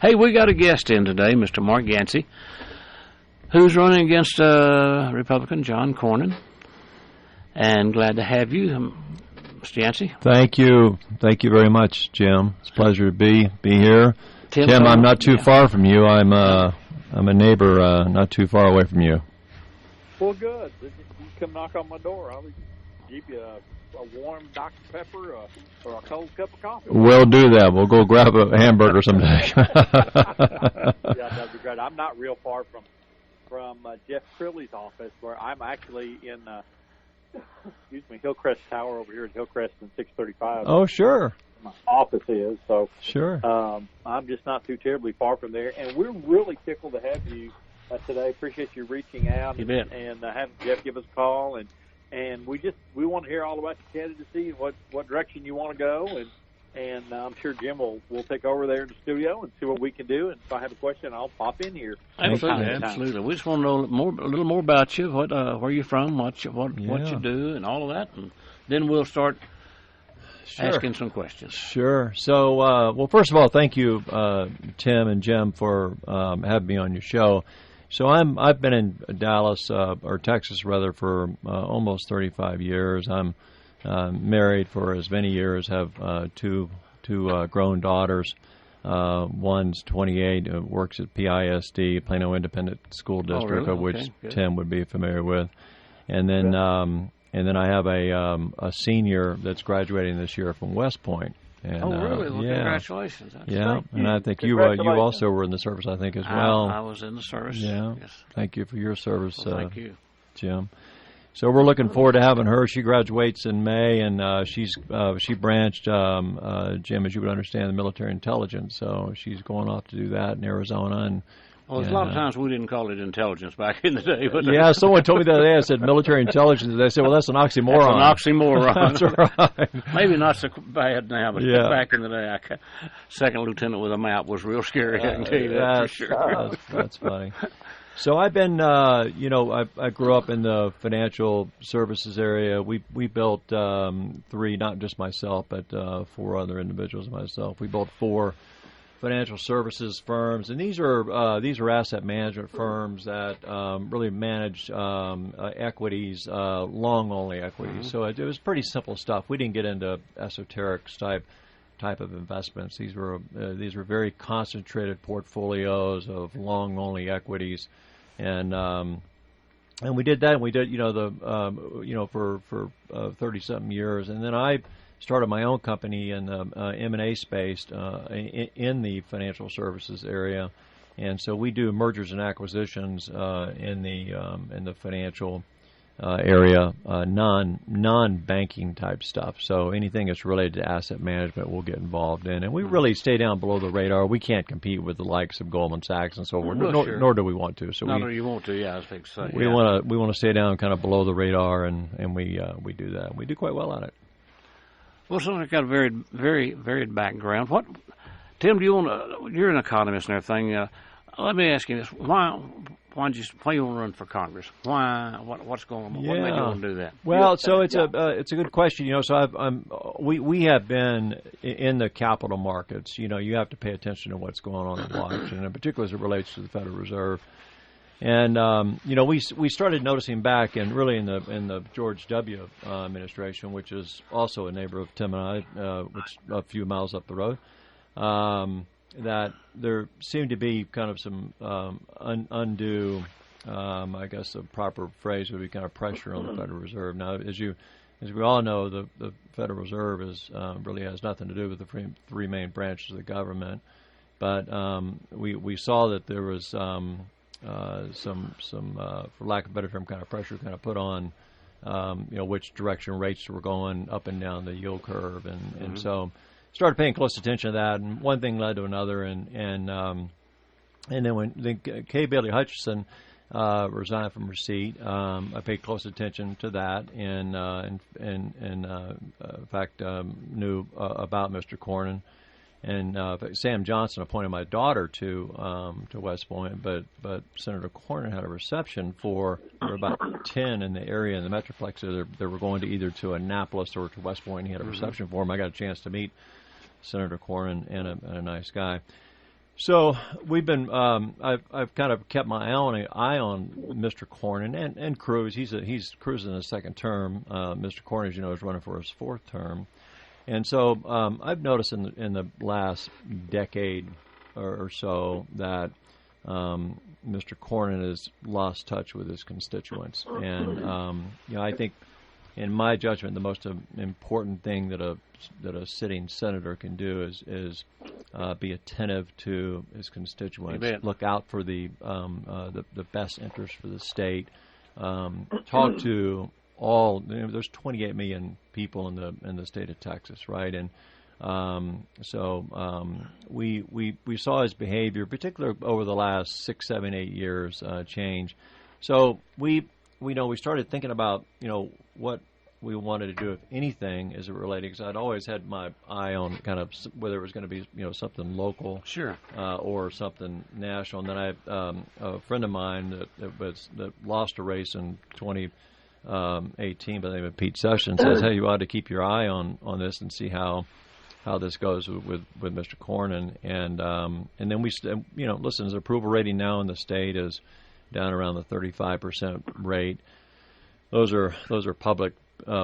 Hey, we got a guest in today, Mr. Mark Yancey, who's running against Republican John Cornyn. And glad to have you, Mr. Yancey. Thank you. Thank you very much, Jim. It's a pleasure to be here. Tim, I'm not too far from you. I'm a neighbor not too far away from you. Well, good. You come knock on my door. I'll give you a warm Dr. Pepper or a cold cup of coffee. We'll do that. We'll go grab a hamburger someday. Yeah, that'd be great. I'm not real far from Jeff Crilley's office, where I'm actually in Hillcrest Tower over here at Hillcrest and 635. Oh, sure. My office is, so sure. I'm just not too terribly far from there, and we're really tickled to have you today. Appreciate you reaching out and having Jeff give us a call, and we want to hear all about your candidacy and what direction you want to go, and I'm sure Jim will take over there in the studio and see what we can do. And if I have a question, I'll pop in here. Absolutely. We just want to know a little more about you, where you're from, what you do, and all of that, and then we'll start asking some questions. Sure. So, well, first of all, thank you, Tim and Jim, for having me on your show. So I've been in Dallas, or Texas rather, for almost 35 years. I'm married for as many years, have two grown daughters. One's 28, works at PISD, Plano Independent School District, of which Tim would be familiar with. And then I have a senior that's graduating this year from West Point. And, really? Well, congratulations. Yeah, and I think you also were in the service, I think, as well. I was in the service. Yeah. Yes. Thank you for your service, thank you, Jim. So we're looking forward to having her. She graduates in May, and she branched, Jim, as you would understand, the military intelligence. So she's going off to do that in Arizona. And a lot of times we didn't call it intelligence back in the day. But yeah, someone told me the other day, I said military intelligence. They said, well, that's an oxymoron. That's an oxymoron. That's right. Maybe not so bad now, but back in the day, second lieutenant with a map was real scary, I can tell you that for sure. That's funny. So I've been, I grew up in the financial services area. We built three, not just myself, but 4 other individuals and myself. We built 4 financial services firms, and these are asset management firms that really manage equities, long only equities. Mm-hmm. So it was pretty simple stuff. We didn't get into esoteric type of investments. These were very concentrated portfolios of long only equities, and we did that. And we did for 30-something years, and then I started my own company in the M&A space in the financial services area, and so we do mergers and acquisitions in the financial area, non-banking type stuff. So anything that's related to asset management, we'll get involved in, and we really stay down below the radar. We can't compete with the likes of Goldman Sachs and so forth, nor do we want to. So you want to, yeah. I think so. We want to stay down kind of below the radar, and we do that. We do quite well at it. Well, so you've got a very, very varied background. Tim? You're an economist and everything. Let me ask you this: why you want to run for Congress? Why? What's going on? What made you want to do that? Well, so it's a good question. So we have been in the capital markets. You have to pay attention to what's going on in Washington, and particularly as it relates to the Federal Reserve. And we started noticing back, and really in the George W. Administration, which is also a neighbor of Tim and I, which a few miles up the road, that there seemed to be kind of some undue, I guess the proper phrase would be kind of pressure on the Federal Reserve. Now, as we all know, the Federal Reserve really has nothing to do with the three main branches of the government, but we saw that there was some for lack of a better term, kind of pressure kind of put on, which direction rates were going up and down the yield curve, and so started paying close attention to that, and one thing led to another, and then when Kay Bailey Hutchison resigned from her seat, I paid close attention to that, and in fact knew about Mr. Cornyn. And Sam Johnson appointed my daughter to West Point, but Senator Cornyn had a reception for there were about 10 in the area in the Metroplex. They were going to either to Annapolis or to West Point. And he had a reception for him. I got a chance to meet Senator Cornyn and a nice guy. So we've been. I've kind of kept my eye on Mr. Cornyn and Cruz. He's cruising his second term. Mr. Cornyn, as you know, is running for his fourth term, and so I've noticed in the last decade or so that Mr. Cornyn has lost touch with his constituents, and I think, in my judgment, the most important thing that a sitting senator can do is be attentive to his constituents, look out for the best interest for the state, talk to all. There's 28 million people in the state of Texas, right? And we saw his behavior, particularly over the last 6, 7, 8 years, change. So we started thinking about what we wanted to do, if anything, as it related, because I'd always had my eye on kind of whether it was going to be something local, sure, or something national. And then I a friend of mine that lost a race in 2018 by the name of Pete Sessions says, "Hey, you ought to keep your eye on this and see how this goes with Mr. Cornyn." And then we listen, his approval rating now in the state is down around the 35% rate. Those are public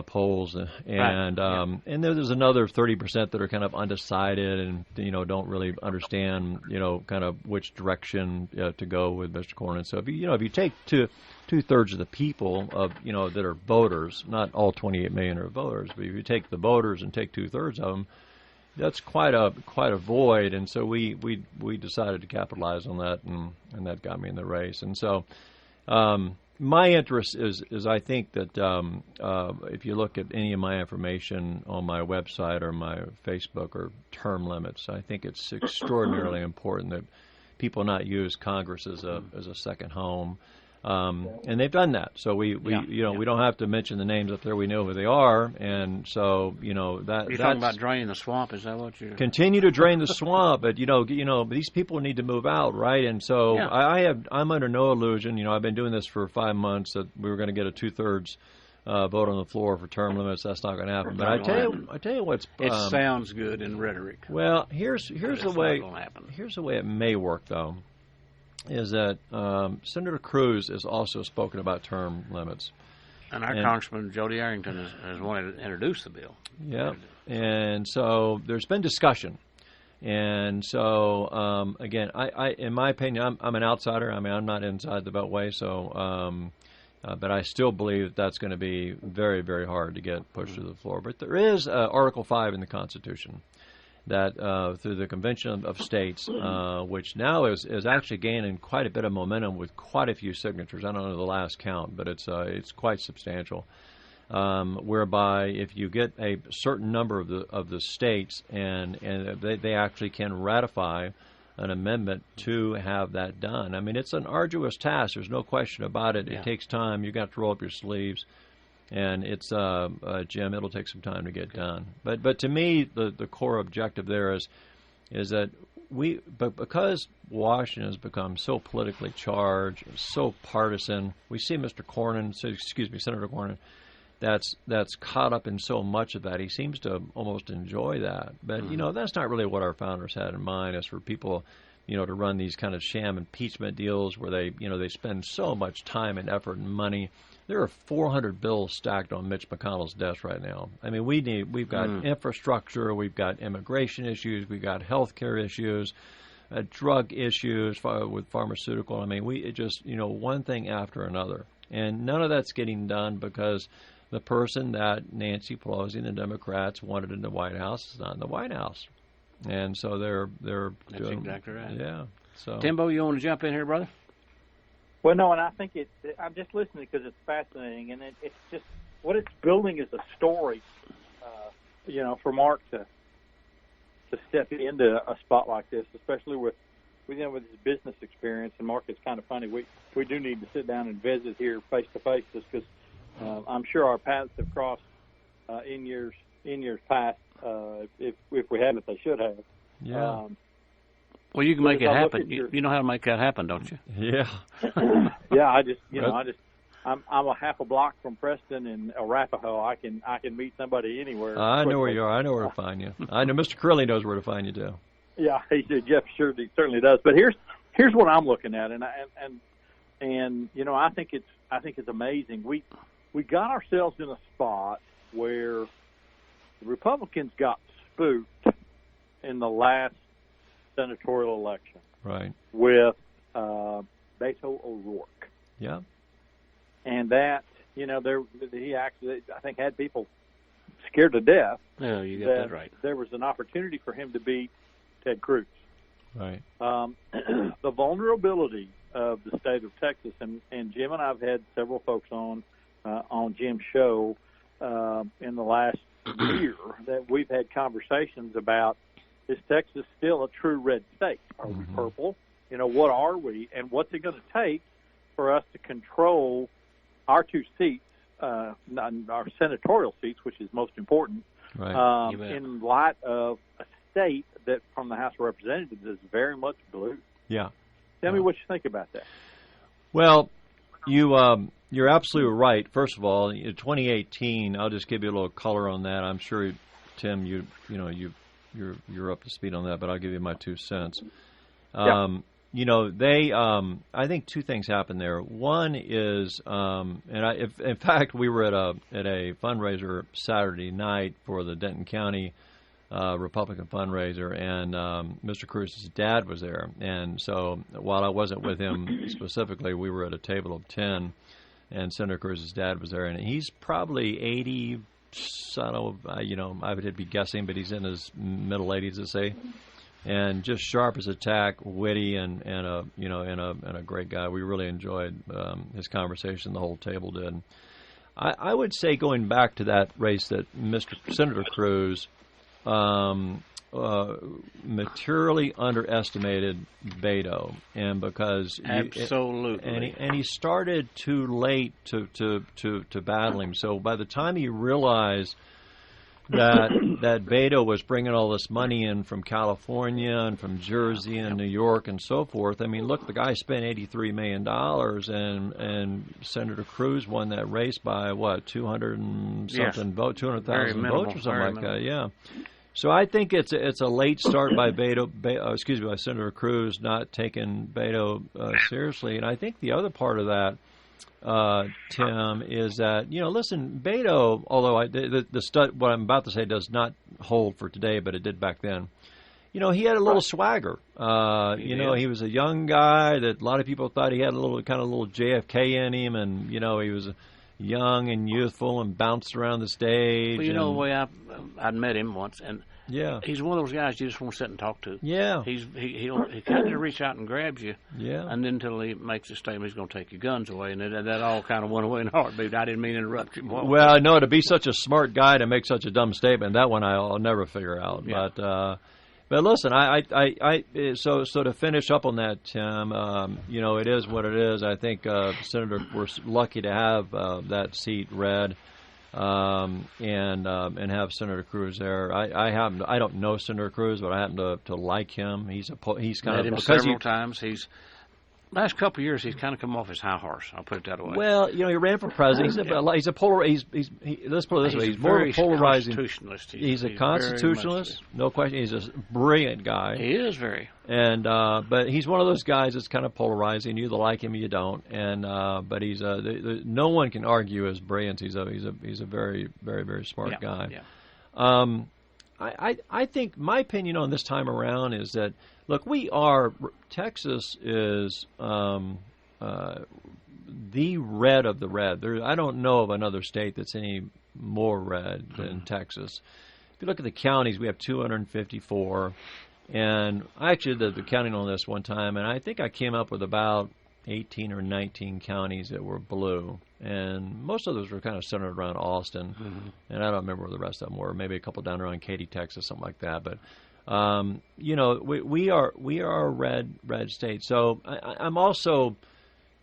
polls, and and there's another 30% that are kind of undecided and don't really understand kind of which direction to go with Mr. Cornyn. So if you take two-thirds of the people that are voters, not all 28 million are voters, but if you take the voters and take two-thirds of them, that's quite a void. And so we decided to capitalize on that, and that got me in the race. And so my interest is I think that if you look at any of my information on my website or my Facebook or term limits, I think it's extraordinarily important that people not use Congress as a second home. And they've done that. So we don't have to mention the names up there. We know who they are, and so that. You're talking about draining the swamp. Is that what you're? Continue to drain the swamp, but these people need to move out, right? And so I'm under no illusion. I've been doing this for 5 months that we were going to get a 2/3 vote on the floor for term limits. That's not going to happen. But I tell you what's. It sounds good in rhetoric. Well, here's the way. Here's the way it may work, though. Is that Senator Cruz has also spoken about term limits. And our Congressman Jody Arrington has wanted to introduce the bill. Yeah, and so there's been discussion. And so, again, I in my opinion, I'm an outsider. I mean, I'm not inside the Beltway, so, but I still believe that's going to be very, very hard to get pushed to the floor. But there is Article 5 in the Constitution that through the Convention of States, which now is actually gaining quite a bit of momentum with quite a few signatures. I don't know the last count, but it's quite substantial. Whereby if you get a certain number of the states and they actually can ratify an amendment to have that done. I mean, it's an arduous task. There's no question about it. It takes time. You've got to roll up your sleeves. And it's Jim. It'll take some time to get done. But to me, the core objective there is that because Washington has become so politically charged, so partisan. We see Senator Cornyn, that's caught up in so much of that. He seems to almost enjoy that. But that's not really what our founders had in mind. As for people, to run these kind of sham impeachment deals where they spend so much time and effort and money. There are 400 bills stacked on Mitch McConnell's desk right now. I mean, we've got infrastructure, we've got immigration issues, we've got health care issues, drug issues with pharmaceutical. I mean, it just one thing after another, and none of that's getting done because the person that Nancy Pelosi and the Democrats wanted in the White House is not in the White House, and so they're that's doing, exactly right. Yeah. So Timbo, you want to jump in here, brother? Well, no, and I think I'm just listening because it's fascinating, and it's just what it's building is a story, for Mark to step into a spot like this, especially with his business experience. And Mark, it's kind of funny. We do need to sit down and visit here face to face, just because I'm sure our paths have crossed in years past. If we haven't, they should have. Yeah. Well, you can make it happen. You know how to make that happen, don't you? Yeah. Yeah, I'm a half a block from Preston and Arapahoe. I can meet somebody anywhere. I know where you are. I know where to find you. I know Mr. Curley knows where to find you too. Yeah, Jeff certainly does. But here's what I'm looking at, and you know, I think it's amazing. We got ourselves in a spot where the Republicans got spooked in the last senatorial election, right, with Beto O'Rourke. Yeah, and that, you know, he actually, I think, had people scared to death. Yeah, you got that right. There was an opportunity for him to beat Ted Cruz. Right. The vulnerability of the state of Texas, and Jim and I have had several folks on Jim's show in the last year that we've had conversations about, is Texas still a true red state? Are we purple? You know, what are we? And what's it going to take for us to control our two seats, our senatorial seats, which is most important, right. In light of a state that from the House of Representatives is very much blue? Yeah. Tell me what you think about that. Well, you're absolutely right. First of all, in 2018, I'll just give you a little color on that. I'm sure, Tim, you're up to speed on that, but I'll give you my 2 cents. You know, I think two things happened there. One is, in fact, we were at a fundraiser Saturday night for the Denton County Republican fundraiser, and Mr. Cruz's dad was there. And so while I wasn't with him specifically, we were at a table of 10, and Senator Cruz's dad was there, and he's probably 80. I would be guessing, but he's in his middle 80s, to say. And just sharp as a tack, witty, and a great guy. We really enjoyed his conversation. The whole table did. I would say, going back to that race, that Senator Cruz materially underestimated Beto, and because absolutely, he started too late to battle him. So by the time he realized that Beto was bringing all this money in from California and from Jersey and New York and so forth. I mean, look, the guy spent $83 million, and Senator Cruz won that race by, what, 200 and something votes, 200,000 votes or something like that. Yeah. So I think it's a late start by by Senator Cruz not taking Beto seriously. And I think the other part of that, Tim, is that, listen, Beto, although what I'm about to say does not hold for today, but it did back then. He had a little swagger. He was a young guy that a lot of people thought he had a little JFK in him, and he was young and youthful and bounced around the stage. Well, the way I'd met him once, and he's one of those guys you just want to sit and talk to. Yeah, he kind of reach out and grabs you. Yeah, and then until he makes a statement, he's going to take your guns away, and that all kind of went away in a heartbeat. I didn't mean to interrupt you. Well, no, to be such a smart guy to make such a dumb statement, that one I'll never figure out. Yeah. But listen, so to finish up on that, Tim, it is what it is. I think Senator, we're lucky to have that seat red, and have Senator Cruz there. I don't know Senator Cruz, but I happen to like him. He's kind of, met him several times. Last couple of years, he's kind of come off his high horse. I'll put it that way. Well, he ran for president. Let's put it this way. He's more polarizing. He's a constitutionalist, no question. He's a brilliant guy. He is very. And but he's one of those guys that's kind of polarizing. You either like him or you don't. And but he's no one can argue his brilliance. He's a very, very, very smart guy. Yeah. I think my opinion on this time around is that, look, Texas is the red of the red. I don't know of another state that's any more red than Texas. If you look at the counties, we have 254. And I actually did the counting on this one time, and I think I came up with about 18 or 19 counties that were blue. And most of those were kind of centered around Austin. Mm-hmm. And I don't remember where the rest of them were. Maybe a couple down around Katy, Texas, something like that. But we are a red state. So I'm also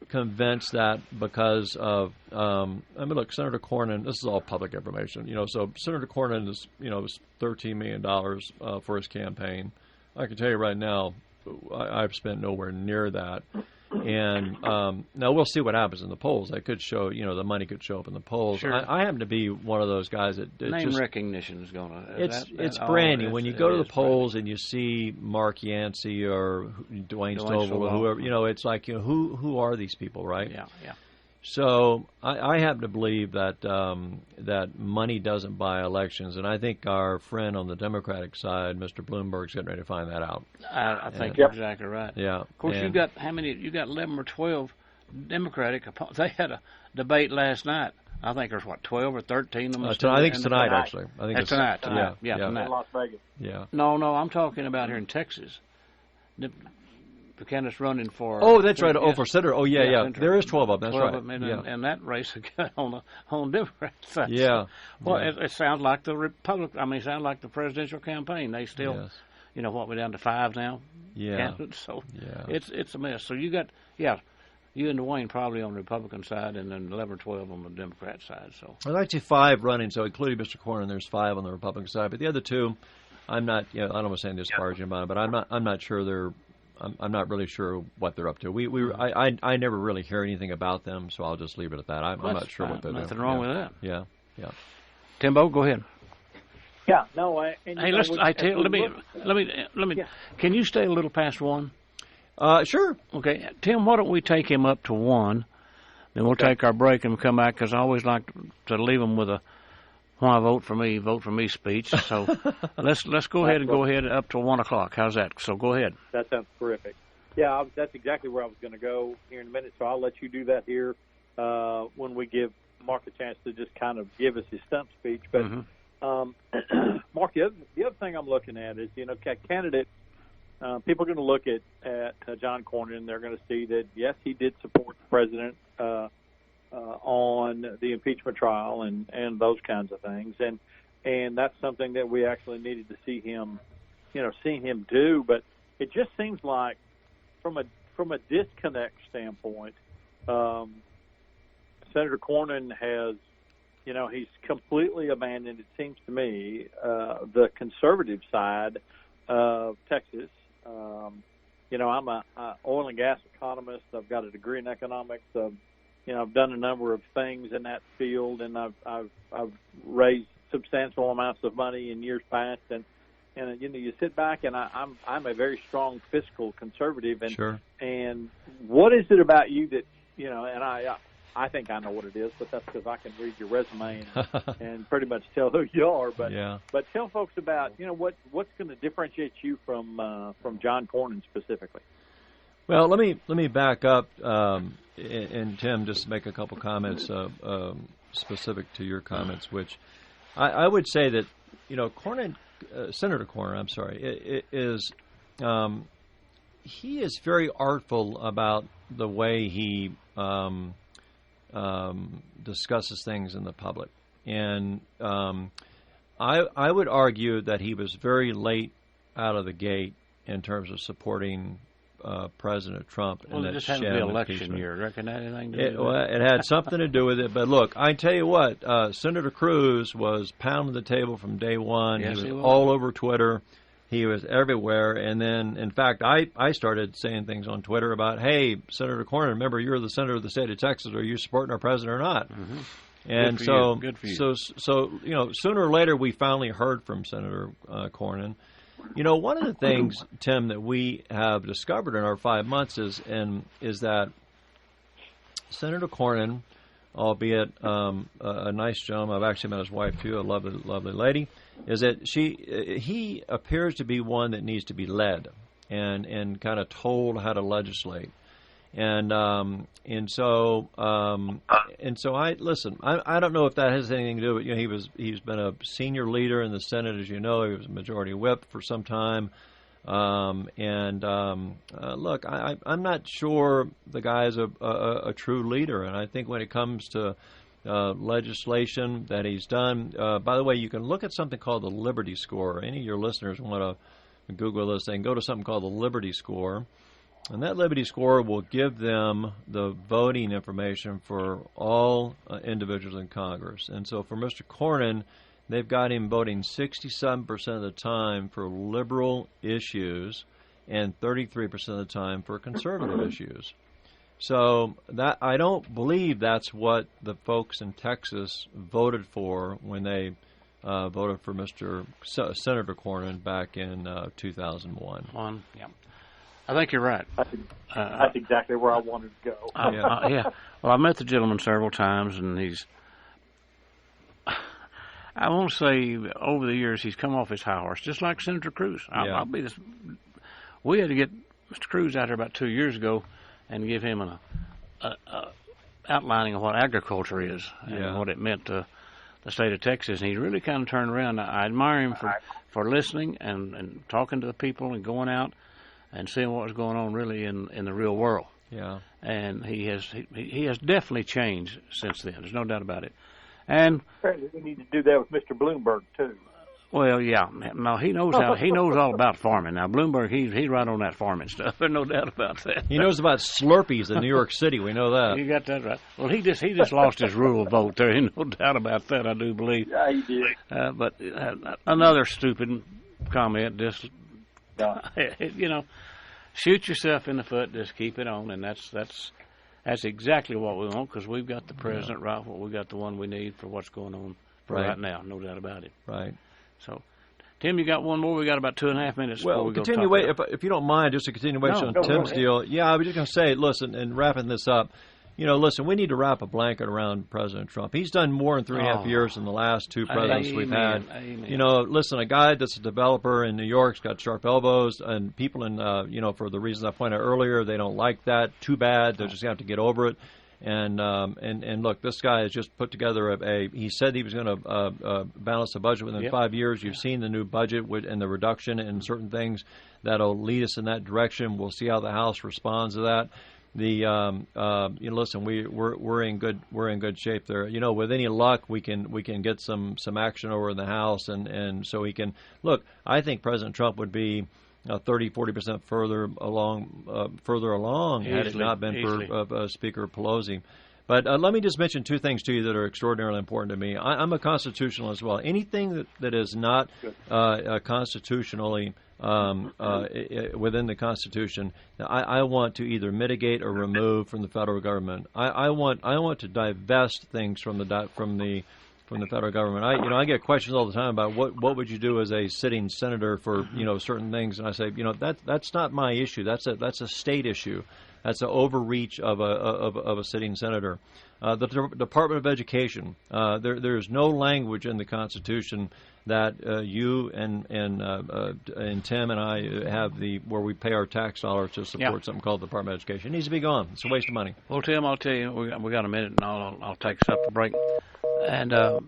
convinced that because of look, Senator Cornyn. This is all public information. So Senator Cornyn is was $13 million for his campaign. I can tell you right now, I've spent nowhere near that. And now we'll see what happens in the polls. That could show, the money could show up in the polls. Sure. I happen to be one of those guys that name recognition is going to. It's branding. When you go to the polls and you see Mark Yancey or Dwayne Stovall or whoever, it's like, who are these people, right? Yeah, yeah. So I happen to believe that that money doesn't buy elections, and I think our friend on the Democratic side, Mr. Bloomberg's getting ready to find that out. I think you're exactly right. Yeah. Of course, you got how many? You got 11 or 12 Democratic. They had a debate last night. I think there's 12 or 13 of them. I think it's tonight, actually. I think it's tonight. Yeah, tonight. In Las Vegas. Yeah. No, I'm talking about here in Texas. Buchanan's running for. Oh, that's right. Oh, for senator. Oh, yeah. There is 12 of them. That's 12 right. Of them, and that race on the Democrat side. Yeah. Well, it sounds like the it sounds like the presidential campaign. They still, yes. We're down to 5 now. Yeah. Candidates, so it's a mess. So you got you and Dwayne probably on the Republican side, and then 11 or 12 on the Democrat side. So there's actually 5 running. So including Mr. Cornyn, there's 5 on the Republican side. But the other 2, I'm not. I don't want to say disparaging about it, but I'm not sure they're. I'm not really sure what they're up to. I never really hear anything about them, so I'll just leave it at that. I'm not sure what they're doing. Nothing wrong with that. Yeah. Timbo, go ahead. Yeah, no. Hey, let me. Yeah. Can you stay a little past 1? Sure. Okay, Tim. Why don't we take him up to 1? Then we'll take our break and come back, because I always like to leave them with a "Why vote for me" speech. So let's go ahead and go ahead up to 1 o'clock. How's that? So go ahead. That sounds terrific. Yeah, that's exactly where I was going to go here in a minute. So I'll let you do that here when we give Mark a chance to just kind of give us his stump speech. But Mark, the other thing I'm looking at is candidates. People are going to look at John Cornyn. They're going to see that yes, he did support the president on the impeachment trial and those kinds of things, and that's something that we actually needed to see him, seeing him do. But it just seems like, from a disconnect standpoint, Senator Cornyn has, he's completely abandoned, it seems to me, the conservative side of Texas. I'm a oil and gas economist. I've got a degree in economics. I've done a number of things in that field, and I've raised substantial amounts of money in years past. And you sit back, and I'm a very strong fiscal conservative. And sure. And what is it about you that And I think I know what it is, but that's because I can read your resume and pretty much tell who you are. But tell folks about what's going to differentiate you from John Cornyn specifically. Well, let me back up, and Tim, just make a couple comments specific to your comments, which I would say that Senator Cornyn, is he is very artful about the way he discusses things in the public, and I would argue that he was very late out of the gate in terms of supporting President Trump. Well, it just happened to be election year. Reckon that anything to do with it? Well, it had something to do with it. But look, I tell you what, Senator Cruz was pounding the table from day one. Yes, he was all over Twitter. He was everywhere. And then, in fact, I started saying things on Twitter about, hey, Senator Cornyn, remember, you're the senator of the state of Texas. Are you supporting our president or not? Mm-hmm. And Good for you. So sooner or later, we finally heard from Senator Cornyn. One of the things, Tim, that we have discovered in our 5 months is that Senator Cornyn, albeit a nice gentleman, I've actually met his wife too, a lovely lady, is that he appears to be one that needs to be led and kind of told how to legislate. And so I listen. I don't know if that has anything to do with he's been a senior leader in the Senate, as you know. He was a majority whip for some time. Look, I'm not sure the guy's a true leader, and I think when it comes to legislation that he's done. By the way, you can look at something called the Liberty Score. Any of your listeners want to Google this thing, go to something called the Liberty Score. And that Liberty Score will give them the voting information for all individuals in Congress. And so for Mr. Cornyn, they've got him voting 67% of the time for liberal issues and 33% of the time for conservative issues. So that I don't believe that's what the folks in Texas voted for when they voted for Senator Cornyn back in 2001. Yeah. I think you're right. That's exactly where I wanted to go. Yeah. Well, I've met the gentleman several times, and I won't say over the years he's come off his high horse, just like Senator Cruz. I'll be this. We had to get Mr. Cruz out here about 2 years ago and give him an outlining of what agriculture is and what it meant to the state of Texas. And he really kind of turned around. I admire him for listening and talking to the people and going out and seeing what was going on really in the real world. Yeah. And he has definitely changed since then. There's no doubt about it. And we need to do that with Mr. Bloomberg too. Well, yeah. No, he knows all about farming. Now Bloomberg, he's right on that farming stuff. There's no doubt about that. He knows about Slurpees in New York City. We know that. You got that right. Well, he just lost his rural vote there. Ain't no doubt about that. I do believe. Yeah, he did. But another stupid comment. Just shoot yourself in the foot. Just keep it on, and that's exactly what we want, because we've got the president right. We got the one we need for what's going on right now. No doubt about it. Right. So, Tim, you got one more? We got about 2.5 minutes. Well, if you don't mind, just a continuation on Tim's deal. Yeah, I was just going to say, listen, and wrapping this up, listen, we need to wrap a blanket around President Trump. He's done more in 3.5 years than the last two presidents we've had. Amen. Listen, a guy that's a developer in New York's got sharp elbows, and people in, for the reasons I pointed out earlier, they don't like that. Too bad. They're just going to have to get over it. And look, this guy has just put together he said he was going to balance the budget within 5 years. You've seen the new budget and the reduction in certain things that'll lead us in that direction. We'll see how the House responds to that. Listen, we're in good shape there. With any luck, we can get some action over in the House, and so he can look. I think President Trump would be 30-40% further along had it not been for Speaker Pelosi. But let me just mention two things to you that are extraordinarily important to me. I'm a constitutional as well. Anything that is not constitutionally within the Constitution, I want to either mitigate or remove from the federal government. I want to divest things from the federal government. I get questions all the time about what would you do as a sitting senator for certain things, and I say that's not my issue. That's a state issue. That's an overreach of a sitting senator. The Department of Education. There's no language in the Constitution that you and Tim and I have where we pay our tax dollars to support something called the Department of Education. It needs to be gone. It's a waste of money. Well, Tim, I'll tell you, we got a minute, and I'll take us up a break. And I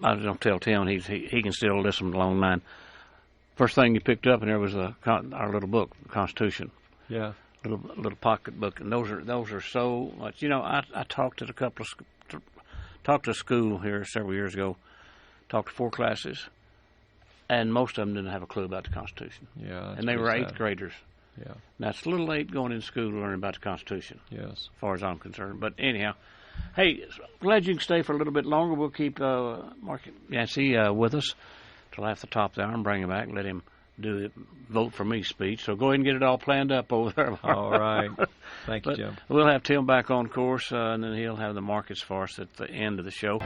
was going to tell Tim he can still listen along the line. First thing you picked up in there was our little book, Constitution. Yeah. Little pocket book, and those are so much. I talked at talked to a school here several years ago. Talked to 4 classes, and most of them didn't have a clue about the Constitution. Yeah. And they were 8th graders. Yeah. Now, it's a little late going in school to learn about the Constitution. Yes. As far as I'm concerned. But anyhow, hey, glad you can stay for a little bit longer. We'll keep Mark Yancey with us till after the top of the hour and bring him back and let him do the vote for me speech. So go ahead and get it all planned up over there. All right. Thank you, Jim. We'll have Tim back on course, and then he'll have the markets for us at the end of the show.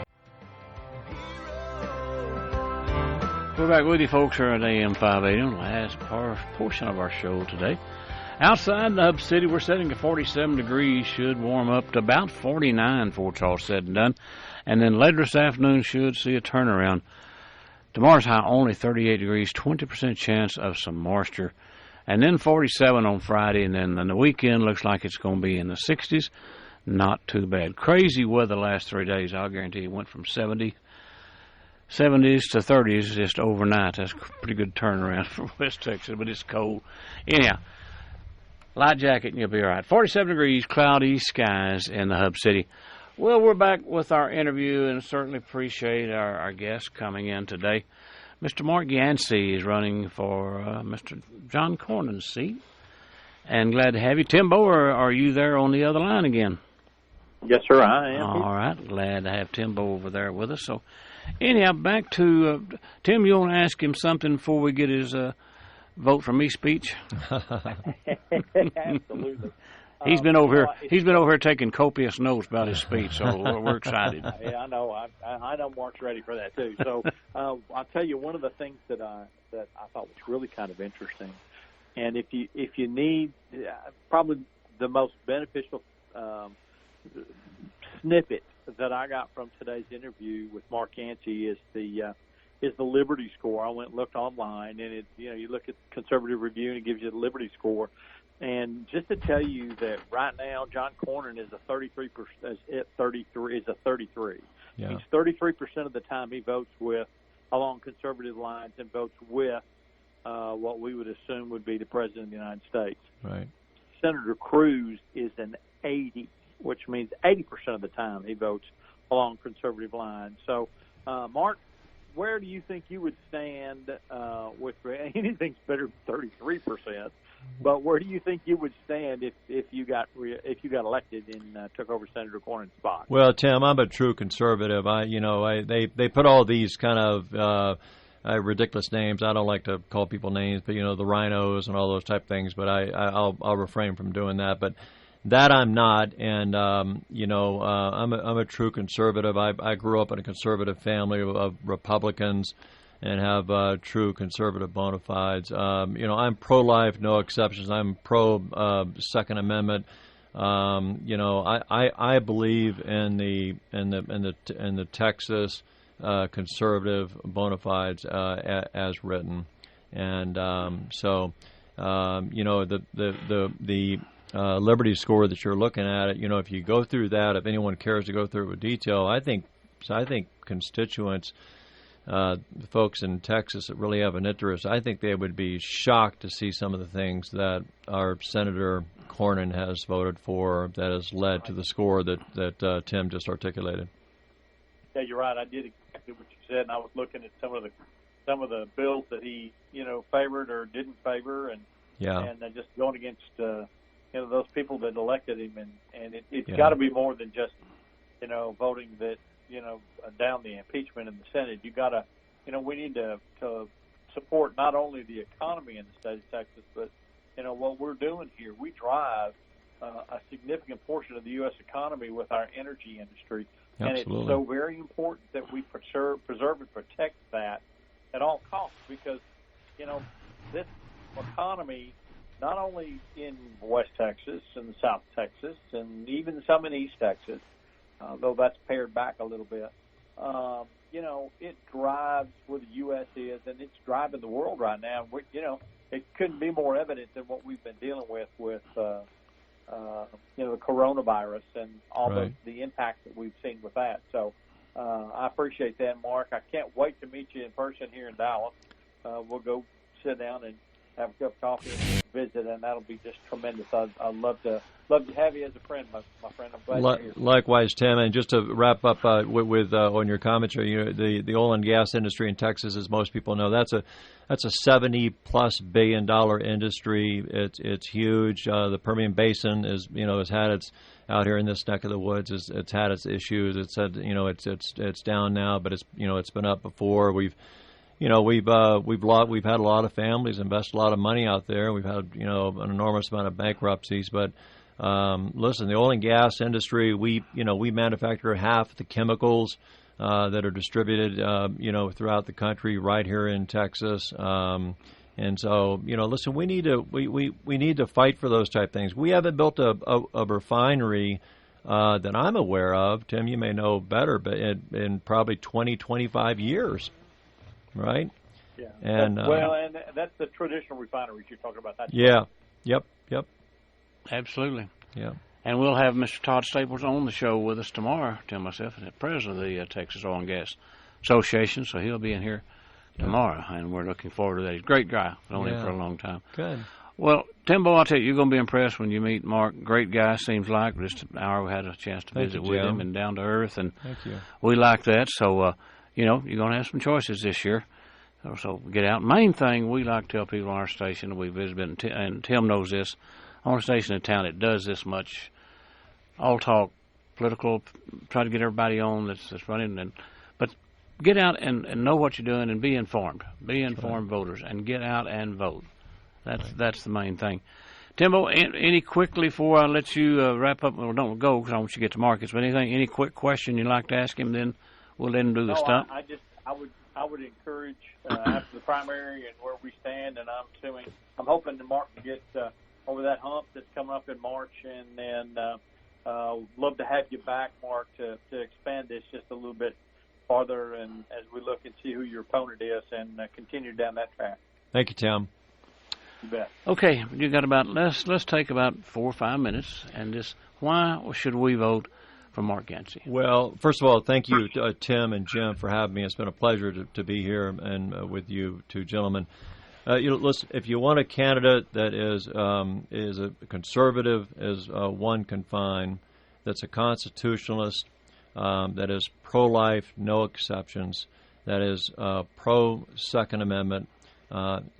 We're back with you folks here at AM 580 on the last portion of our show today. Outside in the Hub City, we're setting to 47 degrees. Should warm up to about 49 before it's all said and done. And then later this afternoon should see a turnaround. Tomorrow's high only 38 degrees, 20% chance of some moisture. And then 47 on Friday, and then the weekend looks like it's going to be in the 60s. Not too bad. Crazy weather the last 3 days. I'll guarantee you. Went from 70s to 30s just overnight. That's a pretty good turnaround for West Texas, but it's cold. Anyhow, light jacket and you'll be all right. 47 degrees, cloudy skies in the Hub City. Well, we're back with our interview and certainly appreciate our guest coming in today. Mr. Mark Yancey is running for Mr. John Cornyn's seat. And glad to have you. Timbo, are you there on the other line again? Yes, sir, I am. All right. Glad to have Timbo over there with us. So, anyhow, back to Tim. You want to ask him something before we get his vote for me speech? Absolutely. He's been over here taking copious notes about his speech, so we're excited. Yeah, I know. I know Mark's ready for that too. So I'll tell you one of the things that I thought was really kind of interesting, and if you need probably the most beneficial snippet that I got from today's interview with Mark Yancey is the Liberty score. I went and looked online, and you look at Conservative Review and it gives you the Liberty score. And just to tell you that right now, John Cornyn is a 33%. Is a 33. Yeah. He's 33% of the time he votes along conservative lines and votes with what we would assume would be the President of the United States. Right. Senator Cruz is an 80, which means 80% of the time he votes along conservative lines. So, Mark, where do you think you would stand with anything's better than 33%? But where do you think you would stand if you got elected and took over Senator Cornyn's spot? Well, Tim, I'm a true conservative. They put all these kind of ridiculous names. I don't like to call people names, but the rhinos and all those type of things. But I'll refrain from doing that. But that I'm not, and I'm a true conservative. I grew up in a conservative family of Republicans, and have true conservative bona fides. I'm pro-life, no exceptions. I'm pro-Second Amendment. I believe in the Texas conservative bona fides as written, and the Liberty score that you're looking at, if you go through that, if anyone cares to go through it with detail, I think constituents. The folks in Texas that really have an interest, I think they would be shocked to see some of the things that our Senator Cornyn has voted for that has led to the score that Tim just articulated. Yeah, you're right. I did exactly what you said, and I was looking at some of the bills that he favored or didn't favor, and just going against those people that elected him, and it's got to be more than just voting that. Down the impeachment in the Senate. You got to, we need to support not only the economy in the state of Texas, but what we're doing here. We drive a significant portion of the U.S. economy with our energy industry, Absolutely. And it's so very important that we preserve and protect that at all costs, because this economy, not only in West Texas and South Texas, and even some in East Texas. Though that's pared back a little bit, it drives where the U.S. is, and it's driving the world right now. It couldn't be more evident than what we've been dealing with the coronavirus and all the impact that we've seen with that. So I appreciate that, Mark. I can't wait to meet you in person here in Dallas. We'll go sit down and have a cup of coffee and visit, and that'll be just tremendous. I'd love to have you as a friend, my friend. I'm glad you're here. Likewise, Tim. And just to wrap up with on your commentary, the oil and gas industry in Texas, as most people know, that's a $70+ billion industry. It's huge. The Permian Basin has had its out here in this neck of the woods. It's had its issues. It's said it's down now, but it's been up before. We've had a lot of families invest a lot of money out there. We've had an enormous amount of bankruptcies. But listen, the oil and gas industry, we manufacture half the chemicals that are distributed throughout the country right here in Texas. And so listen, we need to fight for those type things. We haven't built a refinery that I'm aware of. Tim, you may know better, but in probably 25 years. Right? Yeah. And and that's the traditional refineries you're talking about. Yep. Absolutely. Yeah. And we'll have Mr. Todd Staples on the show with us tomorrow, Tim, myself, the president of the Texas Oil and Gas Association, so he'll be in here tomorrow, and we're looking forward to that. He's a great guy. I've known him for a long time. Good. Well, Timbo, I'll tell you, you're going to be impressed when you meet Mark. Great guy, seems like. Just an hour we had a chance to visit with him and down to earth, and Thank you. We like that, so you're going to have some choices this year. So get out. Main thing we like to tell people on our station, we visited, and Tim knows this, on a station in town that does this much all talk, political, try to get everybody on that's running, but get out and know what you're doing and be informed. Be informed voters and get out and vote. That's the main thing. Timbo, any quickly before I let you wrap up? Well, don't go because I want you to get to markets. But any quick question you'd like to ask him? Then we'll let him do the stuff. I would encourage after the primary and where we stand, and I'm hoping that Mark can get over that hump that's coming up in March, and then love to have you back, Mark, to expand this just a little bit farther, and as we look and see who your opponent is, and continue down that track. Thank you, Tim. You bet. Okay, you got about let's take about 4 or 5 minutes, and just why should we vote for Mark Yancey? Well, first of all, thank you, Tim and Jim, for having me. It's been a pleasure to be here and with you two gentlemen. Listen, if you want a candidate that is a conservative as one can find, that's a constitutionalist, that is pro-life, no exceptions, that is pro-Second Amendment,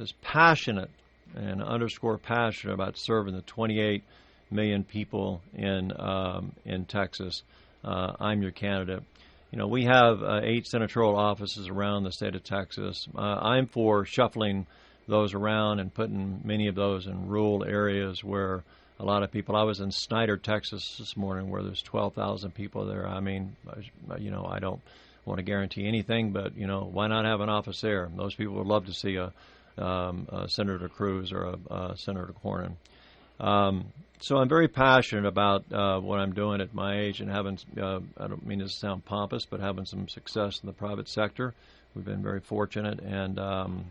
is passionate and underscore passionate about serving the 28 million people in Texas, I'm your candidate. We have 8 senatorial offices around the state of Texas. I'm for shuffling those around and putting many of those in rural areas where a lot of people. I was in Snyder, Texas this morning, where there's 12,000 people there. I mean, I don't want to guarantee anything, but why not have an office there? Those people would love to see a Senator Cruz or a Senator Cornyn. So I'm very passionate about what I'm doing at my age and having, I don't mean to sound pompous, but having some success in the private sector. We've been very fortunate, and I'm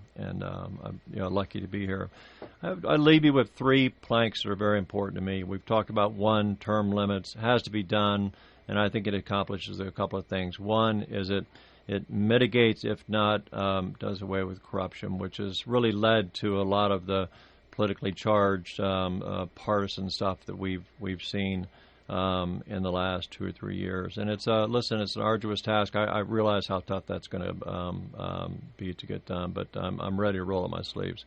lucky to be here. I leave you with 3 planks that are very important to me. We've talked about 1, term limits. It has to be done, and I think it accomplishes a couple of things. One is it mitigates, if not does away with corruption, which has really led to a lot of the politically charged partisan stuff that we've seen in the last 2 or 3 years. And it's it's an arduous task. I realize how tough that's going to be to get done, but I'm ready to roll up my sleeves.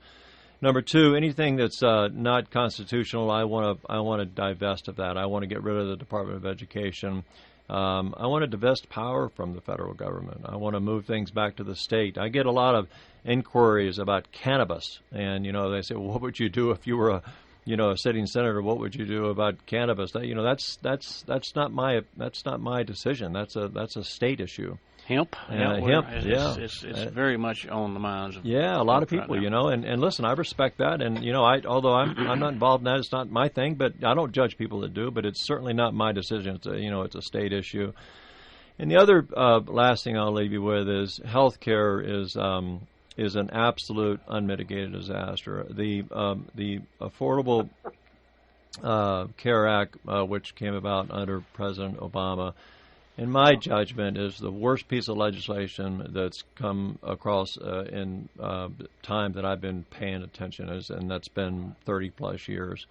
Number 2, anything that's not constitutional, I want to divest of that. I want to get rid of the Department of Education. I want to divest power from the federal government. I want to move things back to the state. I get a lot of inquiries about cannabis, and they say, well, what would you do if you were a sitting senator? What would you do about cannabis? That's not my decision. That's a state issue. Hemp, hemp, it's very much on the minds of a lot of people, right and listen, I respect that, and although I'm not involved in that, it's not my thing, but I don't judge people that do, but it's certainly not my decision. It's a state issue. And the other last thing I'll leave you with is healthcare is an absolute unmitigated disaster. The Affordable Care Act, which came about under President Obama, in my judgment, is the worst piece of legislation that's come across in time that I've been paying attention, and that's been 30-plus years.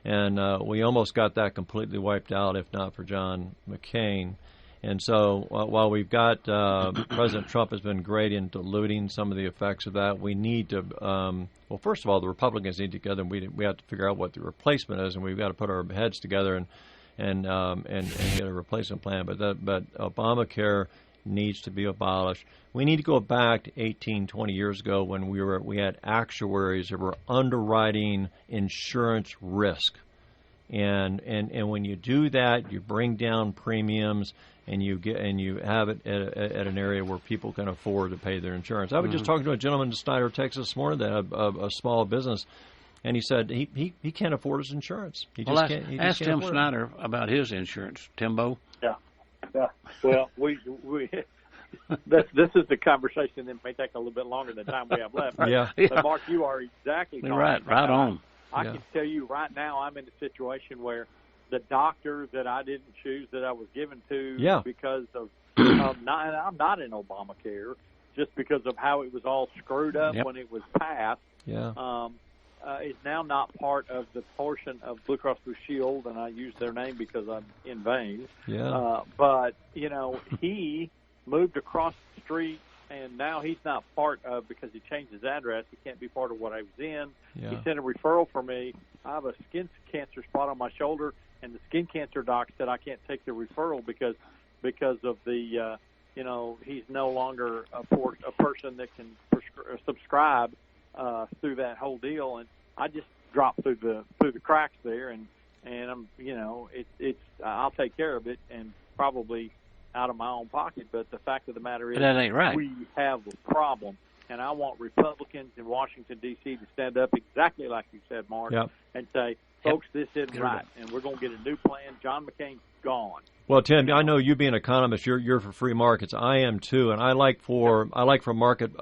And we almost got that completely wiped out, if not for John McCain. And so while we've got President Trump has been great in diluting some of the effects of that, we need to, well, first of all, the Republicans need to get together, and we have to figure out what the replacement is, and we've got to put our heads together and get a replacement plan. But Obamacare needs to be abolished. We need to go back to 18, 20 years ago when we had actuaries that were underwriting insurance risk. And when you do that, you bring down premiums, and you have it at an area where people can afford to pay their insurance. I was just talking to a gentleman in Snyder, Texas this morning that had a small business, and he said he can't afford his insurance. Ask Tim Snyder about his insurance, Timbo. Yeah. Well, we this is the conversation that may take a little bit longer than the time we have left. But Mark, you are exactly right on. I can tell you right now, I'm in a situation where the doctor that I didn't choose, that I was given to because of I'm not in Obamacare, just because of how it was all screwed up when it was passed. Is now not part of the portion of Blue Cross Blue Shield, and I use their name because I'm in vain. But he moved across the street, and now he's not part of, because he changed his address, he can't be part of what I was in. He sent a referral for me. I have a skin cancer spot on my shoulder, and the skin cancer doc said I can't take the referral because of the he's no longer a person that can subscribe through that whole deal. I just drop through the cracks there, and I'm, it's I'll take care of it, and probably out of my own pocket. But the fact of the matter is, that ain't right. We have a problem, and I want Republicans in Washington D.C. to stand up exactly like you said, Mark, and say, folks, this isn't right, and we're going to get a new plan. John McCain's gone. Well, Tim, I know you being an economist, you're for free markets. I am too, and I like for market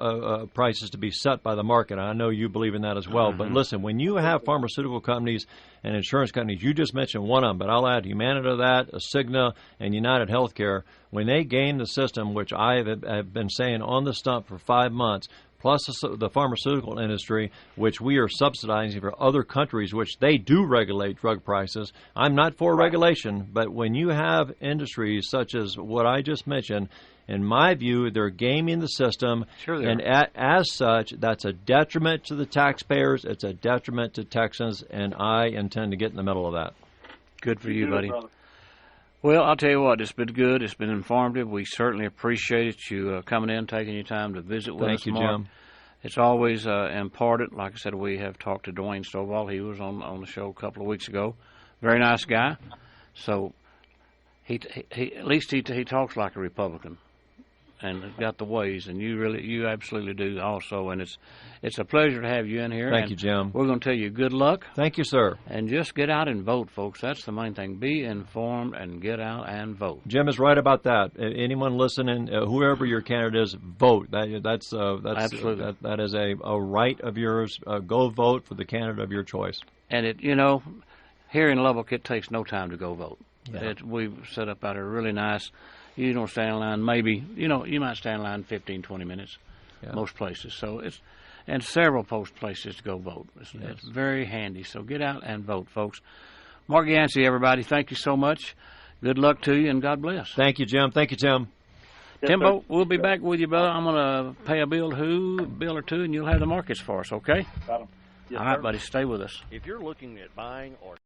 prices to be set by the market. I know you believe in that as well. Mm-hmm. But listen, when you have pharmaceutical companies and insurance companies, you just mentioned one of them, but I'll add Humana to that, Cigna, and United Healthcare. When they game the system, which I have been saying on the stump for 5 months, plus the pharmaceutical industry, which we are subsidizing for other countries, which they do regulate drug prices. I'm not for regulation, but when you have industries such as what I just mentioned, in my view, they're gaming the system, and as such, that's a detriment to the taxpayers, it's a detriment to Texans, and I intend to get in the middle of that. Good for you, buddy. Well, I'll tell you what, it's been good. It's been informative. We certainly appreciate you coming in, taking your time to visit with us, Thank you, Mark. Jim. It's always important. Like I said, we have talked to Dwayne Stovall. He was on the show a couple of weeks ago. Very nice guy. So he at least he talks like a Republican and got the ways, and you absolutely do also. And it's a pleasure to have you in here. Thank you, Jim. We're going to tell you good luck. Thank you, sir. And just get out and vote, folks. That's the main thing. Be informed and get out and vote. Jim is right about that. Anyone listening, whoever your candidate is, vote. That's absolutely. That is a right of yours. Go vote for the candidate of your choice. And here in Lubbock, it takes no time to go vote. Yeah. We've set up out a really nice. You don't stand in line. Maybe you might stand in line 15, 20 minutes. Most places. So and several post places to go vote. It's very handy. So get out and vote, folks. Mark Yancey, everybody, thank you so much. Good luck to you, and God bless. Thank you, Jim. Thank you, Tim. Timbo, we'll be back with you, brother. I'm going to pay a bill or two, and you'll have the markets for us, okay? Got 'em. Yes, all right, sir. buddy, stay with us. If you're looking at buying or